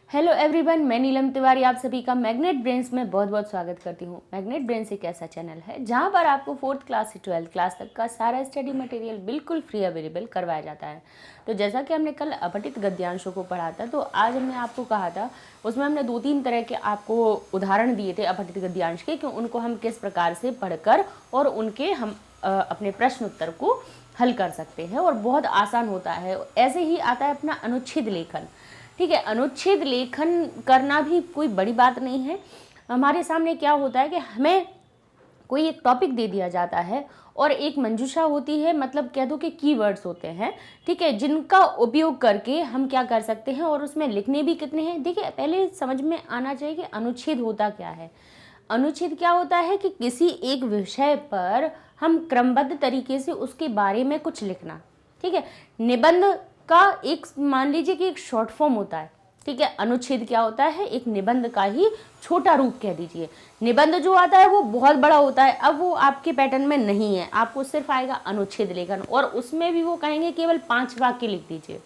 Hello everyone, मैं नीलम तिवारी आप सभी का मैग्नेट ब्रेन्स में बहुत बहुत स्वागत करती हूँ। मैग्नेट ब्रेन्स एक ऐसा चैनल है जहाँ पर आपको 4th क्लास से 12th क्लास तक का सारा स्टडी मटेरियल बिल्कुल फ्री अवेलेबल करवाया जाता है। तो जैसा कि हमने कल अपठित गद्यांशों को पढ़ा था, तो आज हमने आपको कहा था, उसमें हमने 2-3 तरह के आपको उदाहरण दिए थे अपठित गद्यांश के, कि उनको हम किस प्रकार से पढ़कर और उनके हम अपने प्रश्न उत्तर को हल कर सकते हैं और बहुत आसान होता है। ऐसे ही आता है अपना अनुच्छेद लेखन। ठीक है, अनुच्छेद लेखन करना भी कोई बड़ी बात नहीं है। हमारे सामने क्या होता है कि हमें कोई एक टॉपिक दे दिया जाता है और एक मंजूषा होती है, मतलब कह दो कि कीवर्ड्स होते हैं, ठीक है, जिनका उपयोग करके हम क्या कर सकते हैं और उसमें लिखने भी कितने हैं। देखिए, पहले समझ में आना चाहिए कि अनुच्छेद होता क्या है। अनुच्छेद क्या होता है कि किसी एक विषय पर हम क्रमबद्ध तरीके से उसके बारे में कुछ लिखना। ठीक है, निबंध का एक मान लीजिए कि एक शॉर्ट फॉर्म होता है। ठीक है, अनुच्छेद क्या होता है, एक निबंध का ही छोटा रूप कह दीजिए। निबंध जो आता है वो बहुत बड़ा होता है। अब वो आपके पैटर्न में नहीं है, आपको सिर्फ आएगा अनुच्छेद लेखन, और उसमें भी वो कहेंगे केवल 5 वाक्य लिख दीजिए।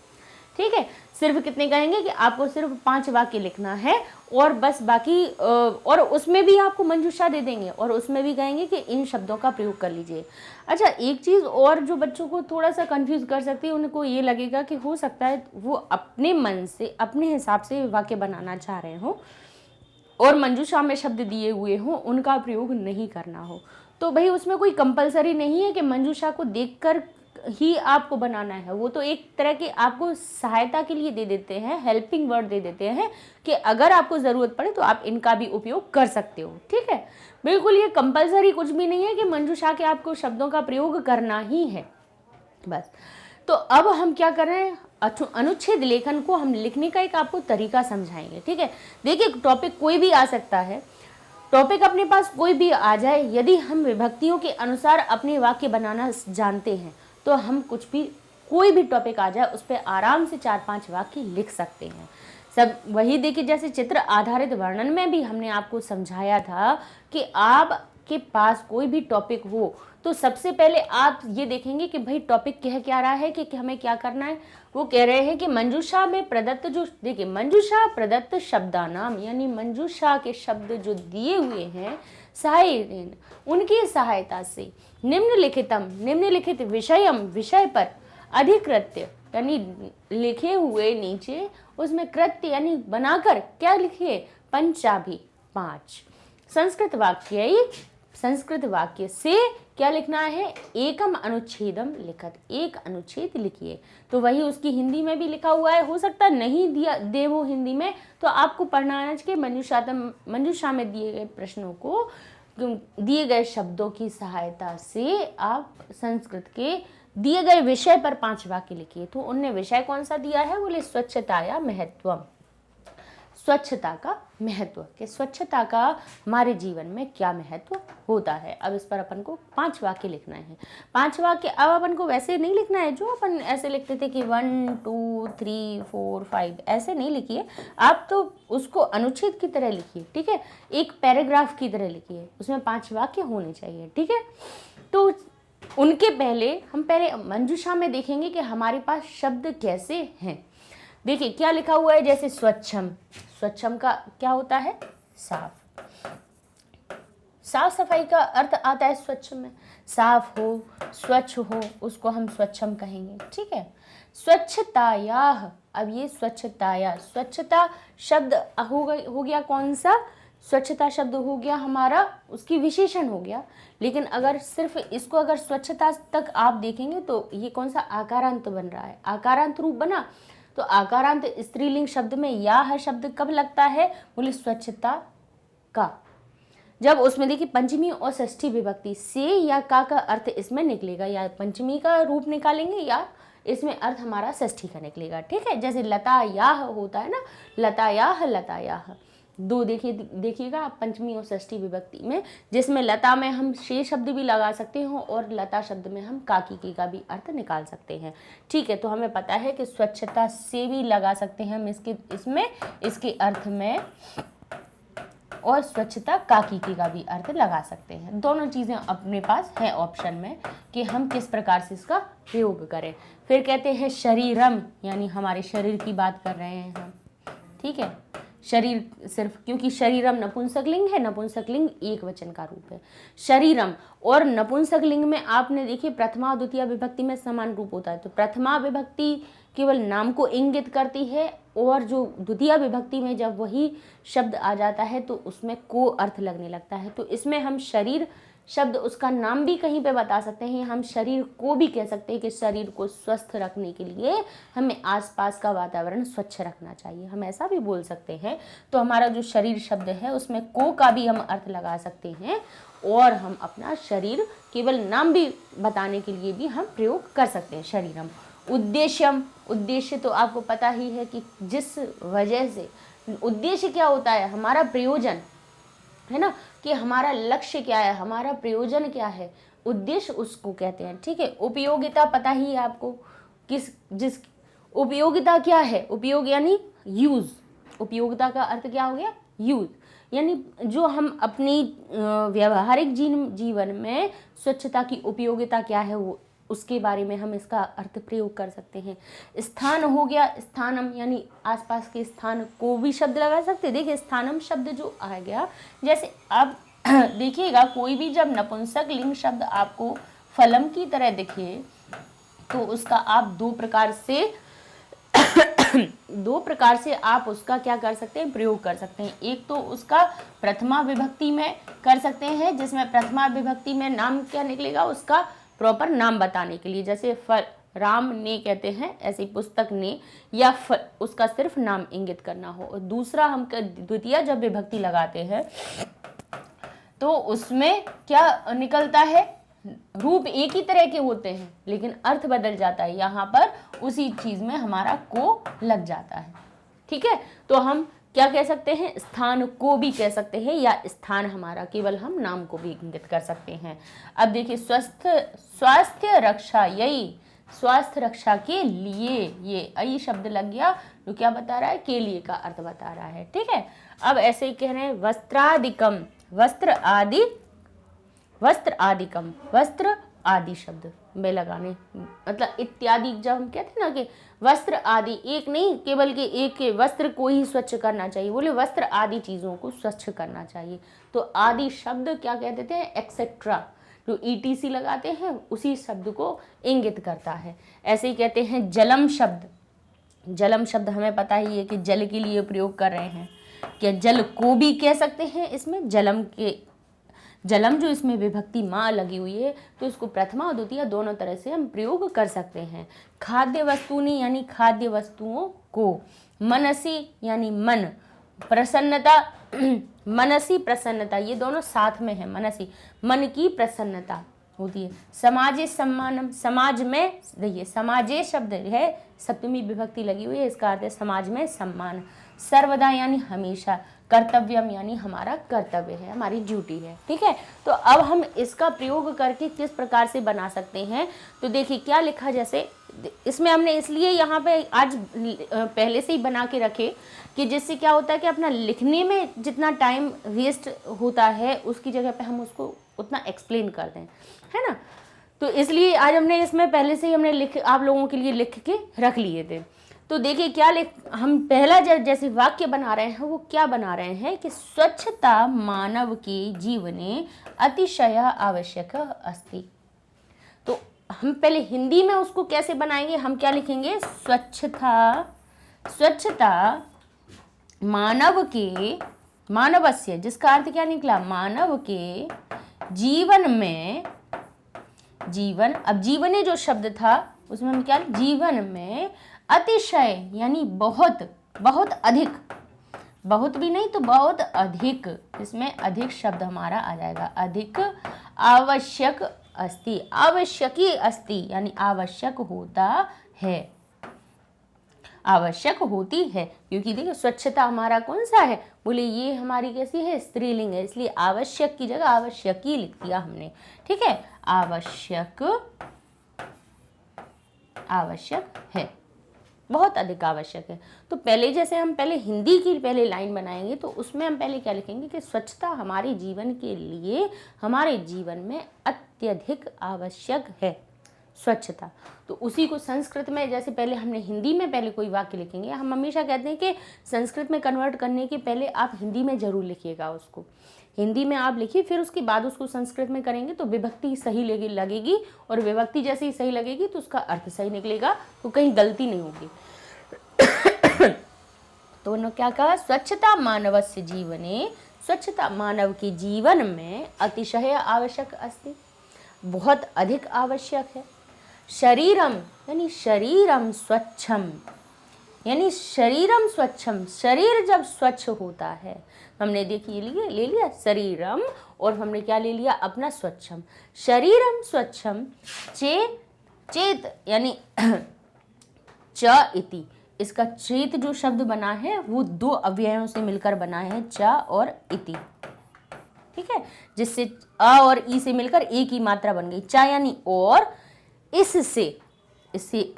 ठीक है, सिर्फ कितने कहेंगे कि आपको सिर्फ 5 वाक्य लिखना है और बस बाकी और उसमें भी आपको मंजूषा दे देंगे और उसमें भी कहेंगे कि इन शब्दों का प्रयोग कर लीजिए। अच्छा, एक चीज़ और जो बच्चों को थोड़ा सा कंफ्यूज कर सकती है, उनको ये लगेगा कि हो सकता है वो अपने मन से अपने हिसाब से वाक्य बनाना चाह रहे हो और मंजूषा में शब्द दिए हुए हों, उनका प्रयोग नहीं करना हो। तो भाई उसमें कोई कंपलसरी नहीं है कि मंजूषा को देखकर ही आपको बनाना है। वो तो एक तरह की आपको सहायता के लिए दे देते हैं, हेल्पिंग वर्ड दे देते हैं कि अगर आपको ज़रूरत पड़े तो आप इनका भी उपयोग कर सकते हो। ठीक है, बिल्कुल ये कंपलसरी कुछ भी नहीं है कि मंजूषा के आपको शब्दों का प्रयोग करना ही है बस। तो अब हम क्या कर रहे हैं, अनुच्छेद लेखन को हम लिखने का एक आपको तरीका समझाएंगे। ठीक है, देखिए टॉपिक कोई भी आ सकता है, टॉपिक अपने पास कोई भी आ जाए, यदि हम विभक्तियों के अनुसार अपने वाक्य बनाना जानते हैं तो हम कुछ भी, कोई भी टॉपिक आ जाए उस पर आराम से 4-5 वाक्य लिख सकते हैं। सब वही देखिए, जैसे चित्र आधारित वर्णन में भी हमने आपको समझाया था कि आपके पास कोई भी टॉपिक हो तो सबसे पहले आप ये देखेंगे कि भाई टॉपिक कह क्या रहा है, कि हमें क्या करना है। वो कह रहे हैं कि मंजूषा में प्रदत्त जो, देखिए मंजूषा प्रदत्त शब्दानाम, यानी मंजूषा के शब्द जो दिए हुए हैं सहायन, उनकी सहायता से निम्नलिखित विषयम, विषय पर अधिकृत्य, यानी लिखे हुए नीचे उसमें कृत्य यानी बनाकर क्या लिखिए, पंचाभि 5 संस्कृत वाक्य से क्या लिखना है, एकम अनुच्छेदम लिखत, एक अनुच्छेद लिखिए। तो वही उसकी हिंदी में भी लिखा हुआ है, हो सकता नहीं दिया दे वो हिंदी में, तो आपको पढ़ना आना चाहिए मंजूषा में दिए गए प्रश्नों को, दिए गए शब्दों की सहायता से आप संस्कृत के दिए गए विषय पर 5 वाक्य लिखिए। तो उनने विषय कौन सा दिया है, बोले स्वच्छता या महत्वम, स्वच्छता का महत्व, कि स्वच्छता का हमारे जीवन में क्या महत्व होता है। अब इस पर अपन को 5 वाक्य लिखना है। 5 वाक्य अब अपन को वैसे नहीं लिखना है जो अपन ऐसे लिखते थे कि 1 2 3 4 5, ऐसे नहीं लिखिए आप, तो उसको अनुच्छेद की तरह लिखिए। ठीक है, एक पैराग्राफ की तरह लिखिए, उसमें 5 वाक्य होने चाहिए। ठीक है, तो उनके पहले हम मंजूषा में देखेंगे कि हमारे पास शब्द कैसे हैं। देखिए क्या लिखा हुआ है, जैसे स्वच्छम, स्वच्छम का क्या होता है, साफ, साफ सफाई का अर्थ आता है स्वच्छ में, साफ हो, स्वच्छ हो, उसको हम स्वच्छम कहेंगे। ठीक है, स्वच्छताया, अब ये स्वच्छताया, स्वच्छता शब्द हो गया कौन सा, स्वच्छता शब्द हो गया हमारा, उसकी विशेषण हो गया। लेकिन अगर सिर्फ इसको अगर स्वच्छता तक आप देखेंगे तो ये कौन सा आकारांत बन रहा है, आकारांत रूप बना। तो आकारांत स्त्रीलिंग शब्द में या शब्द कब लगता है, बोले स्वच्छता का, जब उसमें देखिए पंचमी और षष्ठी विभक्ति से या का अर्थ इसमें निकलेगा, या पंचमी का रूप निकालेंगे या इसमें अर्थ हमारा षष्ठी का निकलेगा। ठीक है, जैसे लतायाह होता है ना, लतायाह लतायाह, 2 देखिएगा आप पंचमी और षष्ठी विभक्ति में, जिसमें लता में हम शेष शब्द भी लगा सकते हो और लता शब्द में हम काकी का भी अर्थ निकाल सकते हैं। ठीक है, तो हमें पता है कि स्वच्छता से भी लगा सकते हैं हम इसके अर्थ में, और स्वच्छता काकी का भी अर्थ लगा सकते हैं। दोनों चीज़ें अपने पास है ऑप्शन में कि हम किस प्रकार से इसका प्रयोग करें। फिर कहते हैं शरीरम, यानी हमारे शरीर की बात कर रहे हैं हम। ठीक है, शरीर सिर्फ, क्योंकि शरीरम नपुंसकलिंग है, नपुंसकलिंग एक वचन का रूप है शरीरम। और नपुंसकलिंग में आपने देखिए प्रथमा और द्वितीय विभक्ति में समान रूप होता है, तो प्रथमा विभक्ति केवल नाम को इंगित करती है, और जो द्वितीय विभक्ति में जब वही शब्द आ जाता है तो उसमें को अर्थ लगने लगता है। तो इसमें हम शरीर शब्द उसका नाम भी कहीं पे बता सकते हैं, हम शरीर को भी कह सकते हैं कि शरीर को स्वस्थ रखने के लिए हमें आसपास का वातावरण स्वच्छ रखना चाहिए, हम ऐसा भी बोल सकते हैं। तो हमारा जो शरीर शब्द है उसमें को का भी हम अर्थ लगा सकते हैं, और हम अपना शरीर केवल नाम भी बताने के लिए भी हम प्रयोग कर सकते हैं शरीरम। उद्देश्यम, उद्देश्य तो आपको पता ही है कि जिस वजह से, उद्देश्य क्या होता है, हमारा प्रयोजन है ना, कि हमारा लक्ष्य क्या है, हमारा प्रयोजन क्या है, उद्देश्य उसको कहते हैं। ठीक है, उपयोगिता पता ही है आपको, जिस उपयोगिता क्या है, उपयोग यानी यूज, उपयोगिता का अर्थ क्या हो गया, यूज, यानी जो हम अपनी व्यवहारिक जीवन में स्वच्छता की उपयोगिता क्या है वो उसके बारे में हम इसका अर्थ प्रयोग कर सकते हैं। स्थान हो गया, स्थानम यानी आसपास के स्थान को भी शब्द लगा सकते हैं। देखिए स्थानम शब्द जो आ गया, जैसे आप देखिएगा कोई भी जब नपुंसक लिंग शब्द आपको फलम की तरह दिखे तो उसका आप दो प्रकार से आप उसका क्या कर सकते हैं, प्रयोग कर सकते हैं। एक तो उसका प्रथमा विभक्ति में कर सकते हैं, जिसमें प्रथमा विभक्ति में नाम क्या निकलेगा, उसका प्रॉपर नाम बताने के लिए, जैसे फल राम ने कहते हैं, ऐसी पुस्तक ने, या फल उसका सिर्फ नाम इंगित करना हो। और दूसरा हम द्वितीय जब विभक्ति लगाते हैं तो उसमें क्या निकलता है, रूप एक ही तरह के होते हैं लेकिन अर्थ बदल जाता है, यहाँ पर उसी चीज में हमारा को लग जाता है। ठीक है, तो हम क्या कह सकते हैं, स्थान को भी कह सकते हैं, या स्थान हमारा केवल हम नाम को भी इंगित कर सकते हैं। अब देखिए स्वास्थ्य रक्षा, यही स्वास्थ्य रक्षा के लिए, ये अई शब्द लग गया जो क्या बता रहा है, के लिए का अर्थ बता रहा है। ठीक है, अब ऐसे ही कह रहे हैं वस्त्रादिकम, वस्त्र आदिकम, वस्त्र आदि शब्द में लगाने, मतलब इत्यादि, जब हम कहते हैं ना कि वस्त्र आदि, एक नहीं केवल के एक के वस्त्र को ही स्वच्छ करना चाहिए, बोले वस्त्र आदि चीज़ों को स्वच्छ करना चाहिए। तो आदि शब्द क्या कह देते हैं, एक्सेट्रा, जो ETC लगाते हैं उसी शब्द को इंगित करता है। ऐसे ही कहते हैं जलम शब्द, जलम शब्द हमें पता ही है कि जल के लिए प्रयोग कर रहे हैं, क्या जल को भी कह सकते हैं, इसमें जलम जो इसमें विभक्ति माँ लगी हुई है तो इसको प्रथमा और द्वितीय दोनों तरह से हम प्रयोग कर सकते हैं। खाद्य वस्तुनि यानी खाद्य वस्तुओं को, मनसी यानी मन, प्रसन्नता मनसी प्रसन्नता, ये दोनों साथ में है, मनसी मन की प्रसन्नता होती है। समाजे सम्मानम, समाज में, देखिए समाजे शब्द है, सप्तमी विभक्ति लगी हुई है, इसका अर्थ है समाज में सम्मान। सर्वदा यानी हमेशा, कर्तव्यम यानी हमारा कर्तव्य है, हमारी ड्यूटी है। ठीक है, तो अब हम इसका प्रयोग करके किस प्रकार से बना सकते हैं, तो देखिए क्या लिखा, जैसे इसमें हमने इसलिए यहाँ पे आज पहले से ही बना के रखे कि जिससे क्या होता है कि अपना लिखने में जितना टाइम वेस्ट होता है उसकी जगह पे हम उसको उतना एक्सप्लेन कर दें, है ना। तो इसलिए आज हमने इसमें पहले से ही हमने आप लोगों के लिए लिख के रख लिए थे। तो देखिए क्या हम पहला जैसे वाक्य बना रहे हैं वो क्या बना रहे हैं कि स्वच्छता मानव के जीवने अतिशय आवश्यक अस्ति। तो हम पहले हिंदी में उसको कैसे बनाएंगे, हम क्या लिखेंगे, स्वच्छता मानवस्य, जिसका अर्थ क्या निकला, मानव के जीवन में, जीवन, अब जीवने जो शब्द था उसमें हम क्या, जीवन में अतिशय यानी बहुत, बहुत अधिक, बहुत भी नहीं तो बहुत अधिक, इसमें अधिक शब्द हमारा आ जाएगा, अधिक आवश्यक अस्ति, आवश्यकी अस्ति यानी आवश्यक होता है, आवश्यक होती है, क्योंकि देखिए स्वच्छता हमारा कौन सा है, बोले ये हमारी कैसी है, स्त्रीलिंग है, इसलिए आवश्यक की जगह आवश्यकी लिख दिया हमने। ठीक है, आवश्यक है, बहुत अधिक आवश्यक है। तो पहले जैसे हम पहले हिंदी की पहले लाइन बनाएंगे तो उसमें हम पहले क्या लिखेंगे कि स्वच्छता हमारे जीवन के लिए, हमारे जीवन में अत्यधिक आवश्यक है, स्वच्छता। तो उसी को संस्कृत में, जैसे पहले हमने हिंदी में पहले कोई वाक्य लिखेंगे, हम हमेशा कहते हैं कि संस्कृत में कन्वर्ट करने के पहले आप हिंदी में ज़रूर लिखिएगा उसको। हिंदी में आप लिखिए, फिर उसके बाद उसको संस्कृत में करेंगे तो विभक्ति सही लगेगी, और विभक्ति जैसे ही सही लगेगी तो उसका अर्थ सही निकलेगा, तो कहीं गलती नहीं होगी। तो उन्होंने क्या कहा, स्वच्छता मानवस्य जीवने, स्वच्छता मानव के जीवन में अतिशय आवश्यक अस्ति, बहुत अधिक आवश्यक है। शरीरम यानी शरीरम स्वच्छम, यानी शरीरम स्वच्छम, शरीर जब स्वच्छ होता है, हमने देखिए ले लिया शरीरम, और हमने क्या ले लिया अपना स्वच्छम। शरीरम स्वच्छम चेत यानी च इति, इसका चेत जो शब्द बना है वो दो अव्ययों से मिलकर बना है, च और इति, ठीक है, जिससे अ और ई से मिलकर एक ही मात्रा बन गई, चा यानी और, इससे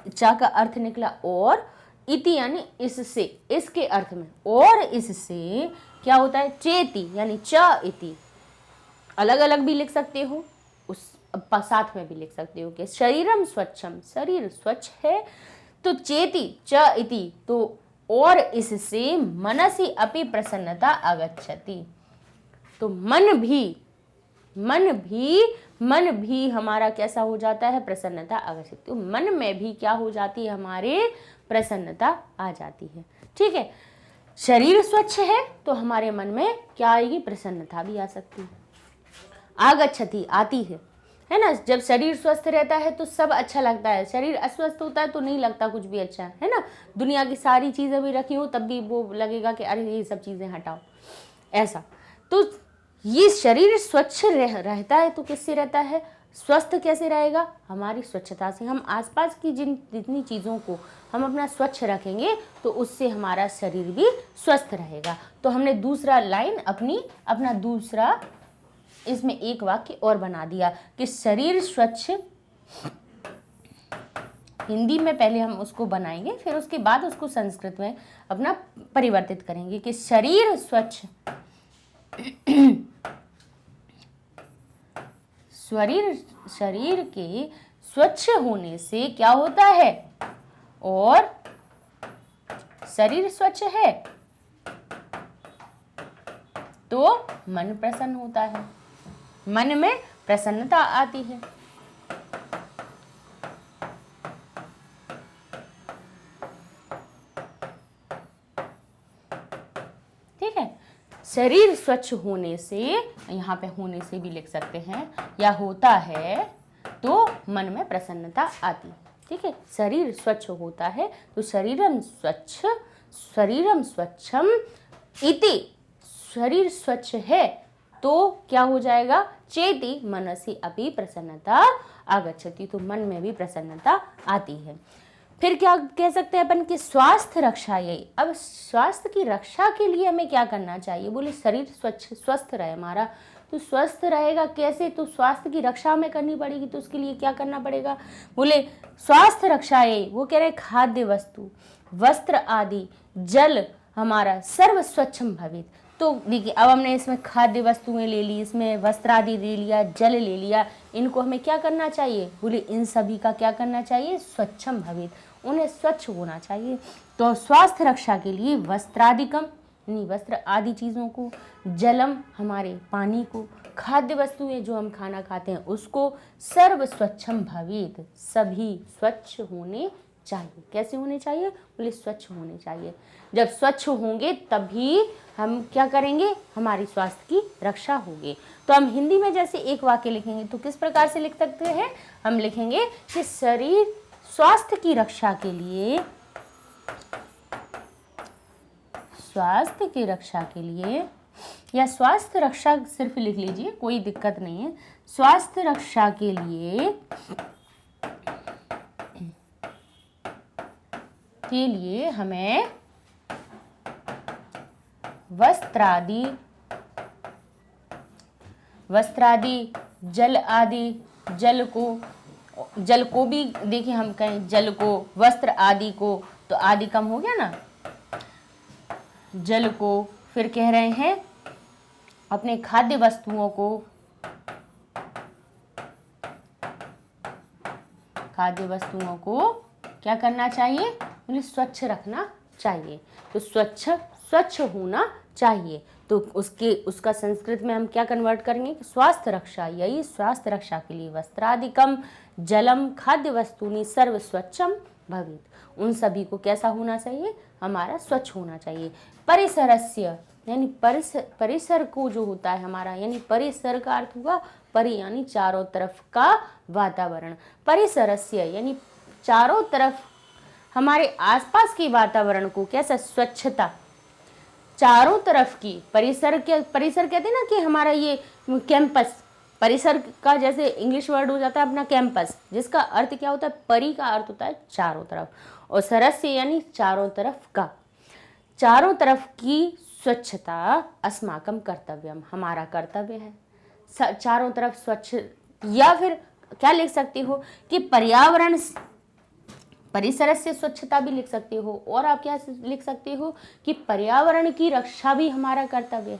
चा का अर्थ निकला और, इति यानी इससे, इसके अर्थ में, और इससे क्या होता है, चेति यानी च इति। अलग अलग भी लिख सकते हो, उस साथ में भी लिख सकते हो कि शरीरम स्वच्छम, शरीर स्वच्छ है, तो चेति च इति, तो और इससे मनसि अपि प्रसन्नता आगच्छति, तो मन भी हमारा कैसा हो जाता है, प्रसन्नता आगच्छति, तो मन में भी क्या हो जाती है, हमारे प्रसन्नता आ जाती है। ठीक है, शरीर स्वच्छ है तो हमारे मन में क्या आएगी, प्रसन्नता भी आ सकती है। आगच्छति आती है ना। जब शरीर स्वस्थ रहता है तो सब अच्छा लगता है, शरीर अस्वस्थ होता है तो नहीं लगता कुछ भी अच्छा, है ना। दुनिया की सारी चीज़ें भी रखी हो तब भी वो लगेगा कि अरे ये सब चीज़ें हटाओ, ऐसा। तो ये शरीर स्वच्छ रहता है तो किससे रहता है, स्वस्थ कैसे रहेगा, हमारी स्वच्छता से। हम आसपास की जितनी चीज़ों को हम अपना स्वच्छ रखेंगे तो उससे हमारा शरीर भी स्वस्थ रहेगा। तो हमने दूसरा लाइन अपना दूसरा इसमें एक वाक्य और बना दिया कि शरीर स्वच्छ, हिंदी में पहले हम उसको बनाएंगे फिर उसके बाद उसको संस्कृत में अपना परिवर्तित करेंगे कि शरीर स्वच्छ शरीर के स्वच्छ होने से क्या होता है, और शरीर स्वच्छ है तो मन प्रसन्न होता है, मन में प्रसन्नता आती है। ठीक है, शरीर स्वच्छ होने से, यहाँ पे होने से भी लिख सकते हैं, या होता है तो मन में प्रसन्नता आती है। ठीक है, शरीर स्वच्छ होता है तो शरीरम स्वच्छम इति, शरीर स्वच्छ है तो क्या हो जाएगा, चेति मनसि अपि प्रसन्नता आगच्छति, तो मन में भी प्रसन्नता आती है। फिर क्या कह सकते हैं अपन कि स्वास्थ्य रक्षा, यही। अब स्वास्थ्य की रक्षा के लिए हमें क्या करना चाहिए, बोले शरीर स्वस्थ रहे हमारा, तो स्वस्थ रहेगा कैसे, तो स्वास्थ्य की रक्षा हमें करनी पड़ेगी, तो उसके लिए क्या करना पड़ेगा, बोले स्वास्थ्य रक्षा, यही वो कह रहे खाद्य वस्तु, वस्त्र आदि, जल हमारा सर्व स्वच्छम भवेत्। तो देखिए अब हमने इसमें खाद्य वस्तुएं ले ली, इसमें वस्त्र आदि ले लिया, जल ले लिया, इनको हमें क्या करना चाहिए, बोले इन सभी का क्या करना चाहिए, स्वच्छम भवेत्, उन्हें स्वच्छ होना चाहिए। तो स्वास्थ्य रक्षा के लिए वस्त्रादिकम यानी वस्त्र आदि चीज़ों को, जलम हमारे पानी को, खाद्य वस्तुएं जो हम खाना खाते हैं उसको, सर्व स्वच्छम भवेत् सभी स्वच्छ होने चाहिए। कैसे होने चाहिए, बोले स्वच्छ होने चाहिए। जब स्वच्छ होंगे तभी हम क्या करेंगे, हमारी स्वास्थ्य की रक्षा होगी। तो हम हिंदी में जैसे एक वाक्य लिखेंगे तो किस प्रकार से लिख सकते हैं, हम लिखेंगे कि शरीर स्वास्थ्य की रक्षा के लिए, स्वास्थ्य की रक्षा के लिए, या स्वास्थ्य रक्षा सिर्फ लिख लीजिए, कोई दिक्कत नहीं है। स्वास्थ्य रक्षा के लिए हमें वस्त्रादि, जल आदि, जल को भी देखिए हम कहें जल को, वस्त्र आदि को, तो आदि कम हो गया ना, जल को, फिर कह रहे हैं अपने खाद्य वस्तुओं को, खाद्य वस्तुओं को क्या करना चाहिए, बोले स्वच्छ रखना चाहिए। तो स्वच्छ होना चाहिए। तो उसका संस्कृत में हम क्या कन्वर्ट करेंगे, स्वास्थ्य रक्षा, यही स्वास्थ्य रक्षा के लिए वस्त्रादिकम जलम खाद्य वस्तुनि सर्व स्वच्छम भवेत्। उन सभी को कैसा होना चाहिए, हमारा स्वच्छ होना चाहिए। परिसरस्य यानी परिसर को जो होता है हमारा, यानी परिसर का अर्थ हुआ परि यानी चारों तरफ का वातावरण। परिसरस्य यानी चारों तरफ हमारे आसपास के वातावरण को कैसा, स्वच्छता, चारों तरफ की। परिसर कहते हैं ना कि हमारा ये कैंपस, परिसर का जैसे इंग्लिश वर्ड हो जाता है अपना कैंपस, जिसका अर्थ क्या होता है, परि का अर्थ होता है चारों तरफ, और सरस्य यानी चारों तरफ का। चारों तरफ की स्वच्छता अस्माकं कर्तव्यम, हमारा कर्तव्य है। चारों तरफ स्वच्छ, या फिर क्या लिख सकती हो कि पर्यावरण, परिसर से स्वच्छता भी लिख सकते हो, और आप क्या लिख सकते हो कि पर्यावरण की रक्षा भी हमारा कर्तव्य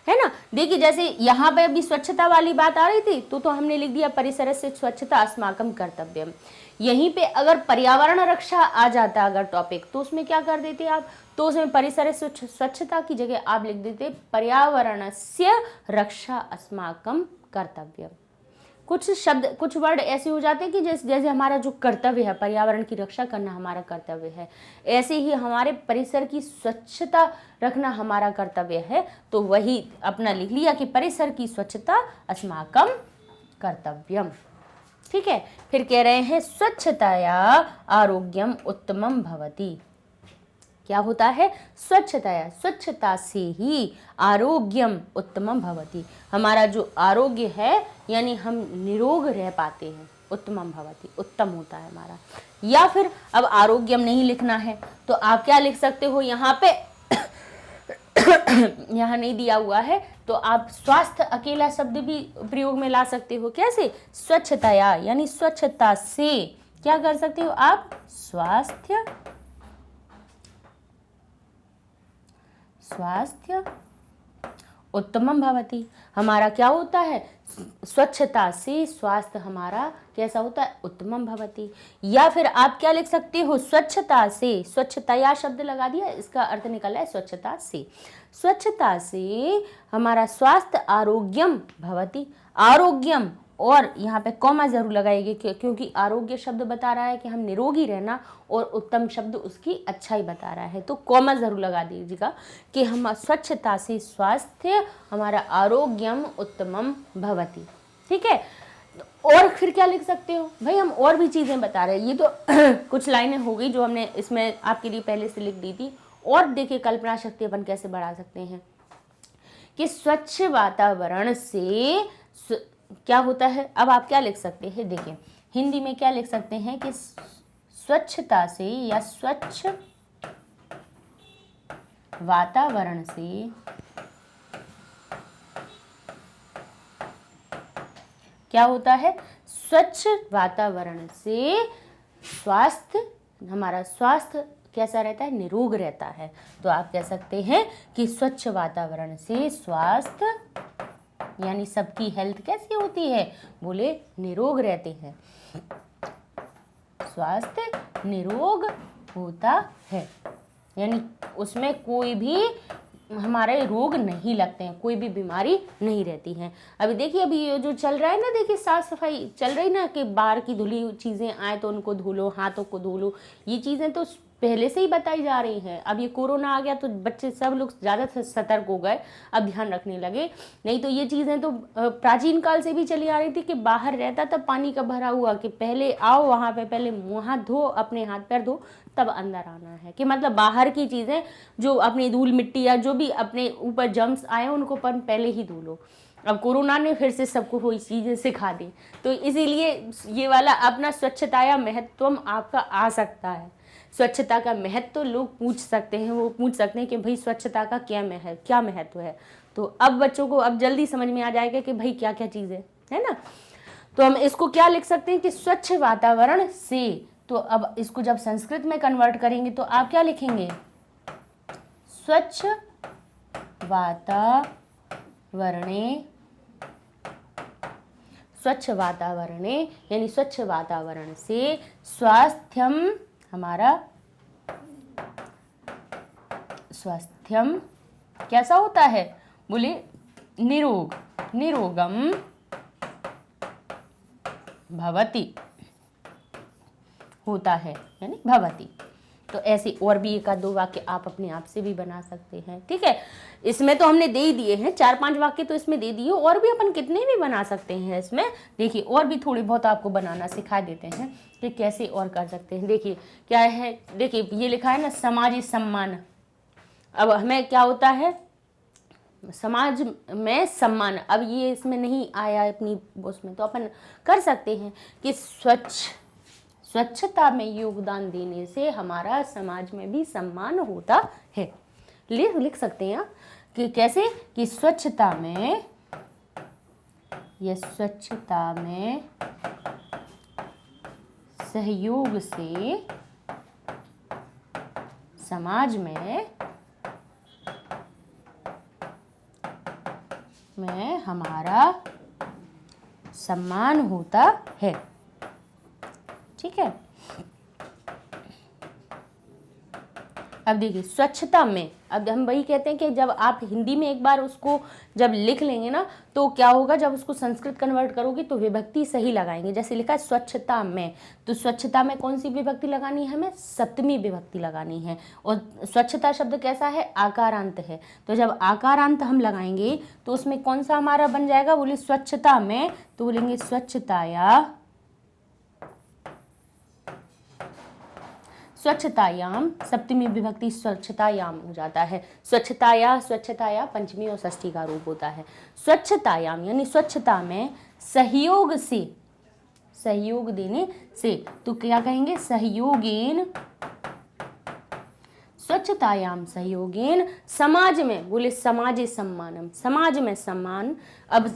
है ना। देखिए जैसे यहाँ पे अभी स्वच्छता वाली बात आ रही थी, तो हमने लिख दिया परिसर से स्वच्छता अस्माकं कर्तव्यम। यहीं पे अगर पर्यावरण रक्षा आ जाता अगर टॉपिक, तो उसमें क्या कर देते आप, तो उसमें परिसर स्वच्छता की जगह आप लिख देते पर्यावरणस्य रक्षा अस्माकं कर्तव्यम। कुछ शब्द, कुछ वर्ड ऐसे हो जाते हैं कि जैसे हमारा जो कर्तव्य है, पर्यावरण की रक्षा करना हमारा कर्तव्य है, ऐसे ही हमारे परिसर की स्वच्छता रखना हमारा कर्तव्य है। तो वही अपना लिख लिया कि परिसर की स्वच्छता अस्माकं कर्तव्यम। ठीक है, फिर कह रहे हैं स्वच्छताया आरोग्यम उत्तमम भवति। क्या होता है, स्वच्छताया, स्वच्छता से ही आरोग्यम उत्तमम भवति, हमारा जो आरोग्य है यानी हम निरोग रह पाते हैं, उत्तमम भवति, उत्तम होता है हमारा। या फिर अब आरोग्यम नहीं लिखना है तो आप क्या लिख सकते हो, यहाँ पे यहाँ नहीं दिया हुआ है तो आप स्वास्थ्य अकेला शब्द भी प्रयोग में ला सकते हो। कैसे, स्वच्छताया यानी स्वच्छता से क्या कर सकते हो आप, स्वास्थ्य उत्तमम भवति, हमारा क्या होता है, स्वच्छता से स्वास्थ्य हमारा कैसा होता है, उत्तमम भवति। या फिर आप क्या लिख सकते हो, स्वच्छता से, स्वच्छताया शब्द लगा दिया, इसका अर्थ निकला है स्वच्छता से। स्वच्छता से हमारा स्वास्थ्य आरोग्यम भवति, आरोग्यम, और यहाँ पे कॉमा जरूर लगाएगी क्योंकि आरोग्य शब्द बता रहा है कि हम निरोगी रहना, और उत्तम शब्द उसकी अच्छाई बता रहा है, तो कॉमा जरूर लगा दीजिएगा कि हम स्वच्छता से स्वास्थ्य हमारा आरोग्यम उत्तमम भवति। ठीक है, और फिर क्या लिख सकते हो भाई, हम और भी चीज़ें बता रहे हैं, ये तो कुछ लाइनें हो गई जो हमने इसमें आपके लिए पहले से लिख दी थी। और देखिए कल्पना शक्ति अपन कैसे बढ़ा सकते हैं कि स्वच्छ वातावरण से क्या होता है। अब आप क्या लिख सकते हैं, देखिए हिंदी में क्या लिख सकते हैं कि स्वच्छता से या स्वच्छ वातावरण से क्या होता है, स्वच्छ वातावरण से स्वास्थ्य, हमारा स्वास्थ्य कैसा रहता है, निरोग रहता है। तो आप कह सकते हैं कि स्वच्छ वातावरण से स्वास्थ्य यानी सबकी हेल्थ कैसी होती है, बोले निरोग रहते हैं, स्वास्थ्य निरोग होता है, यानी उसमें कोई भी हमारे रोग नहीं लगते हैं, कोई भी बीमारी नहीं रहती है। अभी देखिए अभी ये जो चल रहा है ना, देखिए साफ सफाई चल रही ना कि बाहर की धुली हुई चीज़ें आए तो उनको धो लो, हाथों को धो लो, ये चीज़ें तो पहले से ही बताई जा रही हैं। अब ये कोरोना आ गया तो बच्चे सब लोग ज़्यादा सतर्क हो गए, अब ध्यान रखने लगे, नहीं तो ये चीज़ें तो प्राचीन काल से भी चली आ रही थी कि बाहर रहता था पानी का भरा हुआ कि पहले आओ वहाँ पे पहले मुँह हाथ धो, अपने हाथ पैर धो, तब अंदर आना है, कि मतलब बाहर की चीज़ें जो अपनी धूल मिट्टी या जो भी अपने ऊपर जर्म्स आए उनको पहले ही धो लो। अब कोरोना ने फिर से सबको वही चीज़ें सिखा दी, तो इसीलिए ये वाला अपना स्वच्छता या महत्व आपका आ सकता है। स्वच्छता का महत्व तो लोग पूछ सकते हैं, वो पूछ सकते हैं कि भाई स्वच्छता का क्या महत्व है। तो अब बच्चों को अब जल्दी समझ में आ जाएगा कि भाई क्या क्या चीज़ है ना। तो हम इसको क्या लिख सकते हैं कि स्वच्छ वातावरण से। तो अब इसको जब संस्कृत में कन्वर्ट करेंगे तो आप क्या लिखेंगे, स्वच्छ वातावरणे स्वच्छ वातावरणे यानी स्वच्छ वातावरण से स्वास्थ्यम, हमारा स्वास्थ्यम कैसा होता है, बोले निरोगम भवति होता है, यानी भवति। तो ऐसे और भी एक आध दो वाक्य आप अपने आप से भी बना सकते हैं, ठीक है। इसमें तो हमने दे ही दिए हैं 4-5 वाक्य तो इसमें दे दिए, और भी अपन कितने भी बना सकते हैं इसमें। देखिए और भी थोड़ी बहुत आपको बनाना सिखा देते हैं कि कैसे और कर सकते हैं। देखिए क्या है, देखिए ये लिखा है ना, समाज सम्मान। अब हमें क्या होता है, समाज में सम्मान। अब ये इसमें नहीं आया अपनी उसमें, तो अपन कर सकते हैं कि स्वच्छता में योगदान देने से हमारा समाज में भी सम्मान होता है। लिख सकते हैं कि कैसे, कि स्वच्छता में सहयोग से समाज में हमारा सम्मान होता है, ठीक है। अब देखिए स्वच्छता में, अब हम वही कहते हैं कि जब आप हिंदी में एक बार उसको जब लिख लेंगे ना, तो क्या होगा, जब उसको संस्कृत कन्वर्ट करोगे तो विभक्ति सही लगाएंगे। जैसे लिखा है स्वच्छता में, तो स्वच्छता में कौन सी विभक्ति लगानी है, हमें सप्तमी विभक्ति लगानी है। और स्वच्छता शब्द कैसा है, आकारांत है, तो जब आकारांत हम लगाएंगे तो उसमें कौन सा हमारा बन जाएगा, बोले स्वच्छता में, तो बोलेंगे स्वच्छतायाम, सप्तमी विभक्ति स्वच्छतायाम हो जाता है। स्वच्छताया पंचमी और षष्ठी का रूप होता है। स्वच्छतायाम यानी स्वच्छता में सहयोग से, सहयोग देने से, तो क्या कहेंगे, सहयोगेन, स्वच्छतायाम सहयोगेन समाज में, बोले समाजे सम्मानम, समाज में सम्मान। अब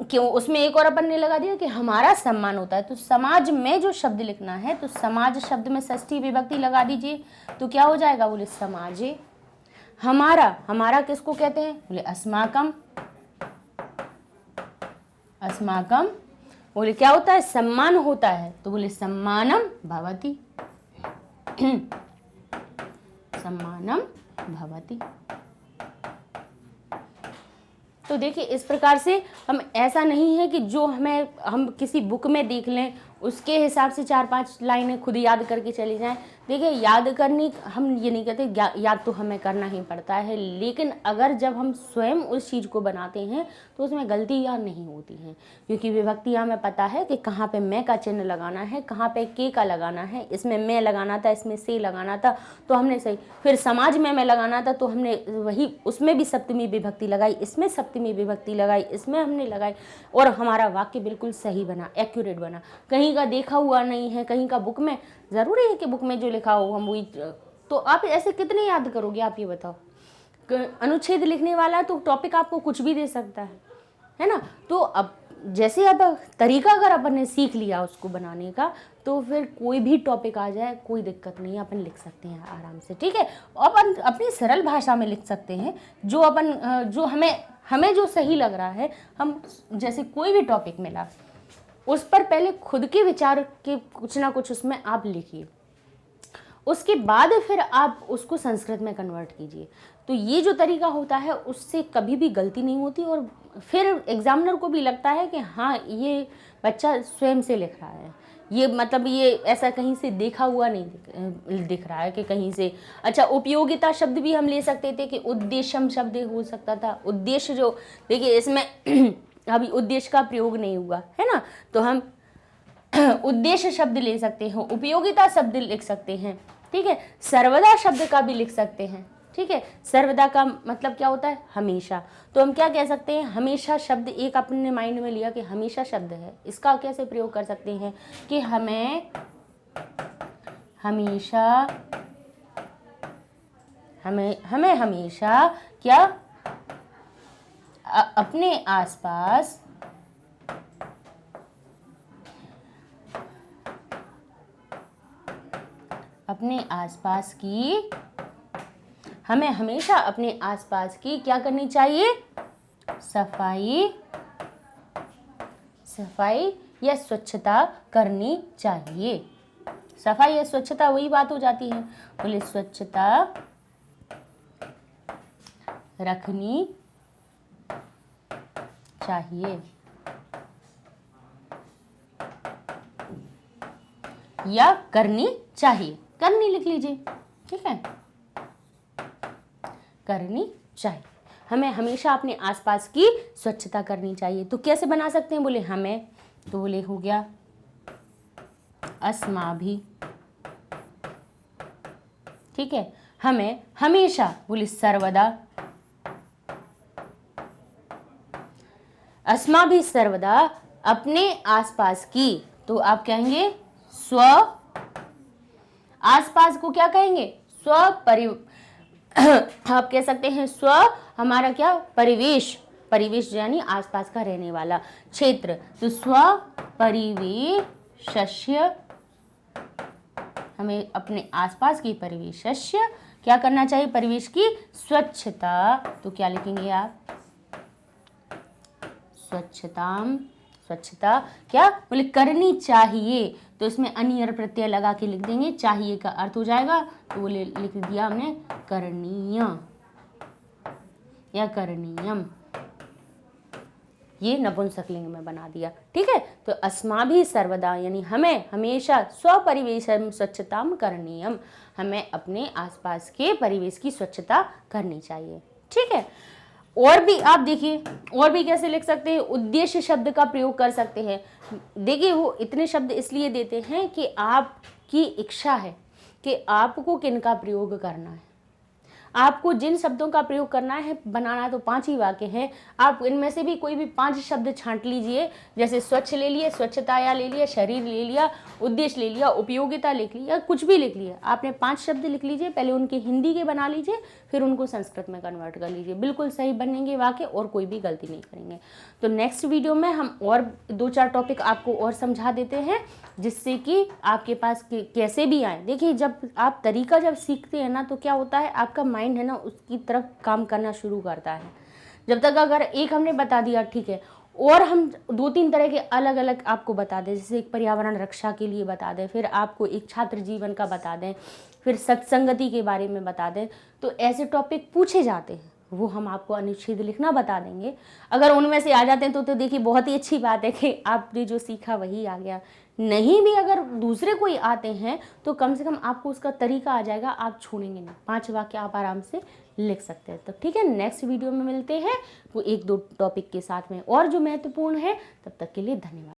क्यों उसमें एक और अपन ने लगा दिया कि हमारा सम्मान होता है, तो समाज में जो शब्द लिखना है तो समाज शब्द में षष्ठी विभक्ति लगा दीजिए, तो क्या हो जाएगा, बोले समाजे। हमारा किसको कहते हैं, बोले अस्माकम, बोले क्या होता है, सम्मान होता है, तो बोले सम्मानम भवति, सम्मानम भवति। तो देखिए इस प्रकार से हम, ऐसा नहीं है कि जो हम किसी बुक में देख लें उसके हिसाब से 4-5 लाइनें खुद याद करके चली जाएं। देखिए याद करनी, हम ये नहीं कहते, याद तो हमें करना ही पड़ता है, लेकिन अगर जब हम स्वयं उस चीज़ को बनाते हैं तो उसमें गलतियाँ नहीं होती हैं, क्योंकि विभक्तियाँ हमें पता है कि कहाँ पे मैं का चिन्ह लगाना है, कहाँ पे के का लगाना है। इसमें मैं लगाना था, इसमें से लगाना था, तो हमने सही। फिर समाज में मैं लगाना था, तो हमने वही, उसमें भी सप्तमी विभक्ति लगाई, इसमें सप्तमी विभक्ति लगाई, इसमें हमने लगाई, और हमारा वाक्य बिल्कुल सही बना, एक्यूरेट बना। कहीं का देखा हुआ नहीं है, कहीं का बुक में, ज़रूरी है कि बुक में जो लिखा हो हम वही, तो आप ऐसे कितने याद करोगे, आप ये बताओ। अनुच्छेद लिखने वाला तो टॉपिक आपको कुछ भी दे सकता है ना। तो अब जैसे अब तरीका अगर अपन ने सीख लिया उसको बनाने का, तो फिर कोई भी टॉपिक आ जाए कोई दिक्कत नहीं है, अपन लिख सकते हैं आराम से, ठीक है। अपन अपनी सरल भाषा में लिख सकते हैं, जो हमें जो सही लग रहा है। हम जैसे कोई भी टॉपिक मिला, उस पर पहले खुद के विचार के कुछ ना कुछ उसमें आप लिखिए, उसके बाद फिर आप उसको संस्कृत में कन्वर्ट कीजिए। तो ये जो तरीका होता है उससे कभी भी गलती नहीं होती, और फिर एग्जामिनर को भी लगता है कि हाँ ये बच्चा स्वयं से लिख रहा है, ये मतलब ये ऐसा कहीं से देखा हुआ नहीं दिख रहा है कि कहीं से। अच्छा, उपयोगिता शब्द भी हम ले सकते थे कि उद्देश्यम शब्द हो सकता था। उद्देश्य जो, देखिए इसमें अभी उद्देश्य का प्रयोग नहीं हुआ है ना, तो हम उद्देश्य शब्द ले सकते हैं, उपयोगिता शब्द लिख सकते हैं, ठीक है। सर्वदा शब्द का भी लिख सकते हैं, ठीक है। सर्वदा का मतलब क्या होता है, हमेशा। तो हम क्या कह सकते हैं, हमेशा शब्द एक अपने माइंड में लिया कि हमेशा शब्द है, इसका कैसे प्रयोग कर सकते हैं कि हमें हमेशा क्या अपने आसपास हमें हमेशा अपने आसपास की क्या करनी चाहिए, सफाई या स्वच्छता करनी चाहिए। सफाई या स्वच्छता वही बात हो जाती है। बोले स्वच्छता रखनी चाहिए या करनी चाहिए। करनी लिख लीजिए, ठीक है, करनी चाहिए। हमें हमेशा अपने आसपास की स्वच्छता करनी चाहिए। तो कैसे बना सकते हैं? बोले हमें, तो बोले हो गया अस्माभि, ठीक है। हमें हमेशा, बोले सर्वदा, अस्माभि सर्वदा अपने आसपास की, तो आप कहेंगे स्व, आसपास को क्या कहेंगे? स्व आप कह सकते हैं स्व, हमारा क्या? परिवेश, परिवेश यानी आसपास का रहने वाला क्षेत्र। तो स्व परिवेशस्य, हमें अपने आसपास की परिवेशस्य क्या करना चाहिए? परिवेश की स्वच्छता। तो क्या लिखेंगे आप? स्वच्छताम, स्वच्छता क्या? बोले करनी चाहिए। तो इसमें अनियर प्रत्यय लगा के लिख देंगे, चाहिए का अर्थ हो जाएगा। तो बोले लिख दिया हमने करणीय या करणीयम, ये नपुंसकलिंग में बना दिया, ठीक है। तो अस्माभि सर्वदा यानी हमें हमेशा स्वपरिवेशम स्वच्छताम करणीयम, हमें अपने आसपास के परिवेश की स्वच्छता करनी चाहिए, ठीक है। और भी आप देखिए, और भी कैसे लिख सकते हैं? उद्देश्य शब्द का प्रयोग कर सकते हैं। देखिए वो इतने शब्द इसलिए देते हैं कि आपकी इच्छा है कि आपको किनका प्रयोग करना है। आपको जिन शब्दों का प्रयोग करना है, बनाना तो 5 ही वाक्य हैं, आप इनमें से भी कोई भी 5 शब्द छांट लीजिए। जैसे स्वच्छ ले लिए, स्वच्छताया ले लिया, शरीर ले लिया, उद्देश्य ले लिया, उपयोगिता लिख लिया, कुछ भी लिख लिया। आपने 5 शब्द लिख लीजिए, पहले उनके हिंदी के बना लीजिए, फिर उनको संस्कृत में कन्वर्ट कर लीजिए, बिल्कुल सही बनेंगे वाक्य और कोई भी गलती नहीं करेंगे। तो नेक्स्ट वीडियो में हम और 2-4 टॉपिक आपको और समझा देते हैं, जिससे कि आपके पास कैसे भी आए। देखिए जब आप तरीका जब सीखते हैं ना, तो क्या होता है, आपका माइंड है ना उसकी तरफ काम करना शुरू करता है। जब तक अगर एक हमने बता दिया, ठीक है, और हम 2-3 तरह के अलग अलग आपको बता दें, जैसे एक पर्यावरण रक्षा के लिए बता दें, फिर आपको एक छात्र जीवन का बता दें, फिर सत्संगति के बारे में बता दें, तो ऐसे टॉपिक पूछे जाते हैं, वो हम आपको अनुच्छेद लिखना बता देंगे। अगर उनमें से आ जाते हैं तो देखिए बहुत ही अच्छी बात है कि आपने जो सीखा वही आ गया। नहीं भी अगर दूसरे कोई आते हैं तो कम से कम आपको उसका तरीका आ जाएगा, आप छोड़ेंगे नहीं। 5 वाक्य आप आराम से लिख सकते हैं। तो ठीक है, नेक्स्ट वीडियो में मिलते हैं वो 1-2 टॉपिक के साथ में और जो महत्वपूर्ण है। तब तक के लिए धन्यवाद।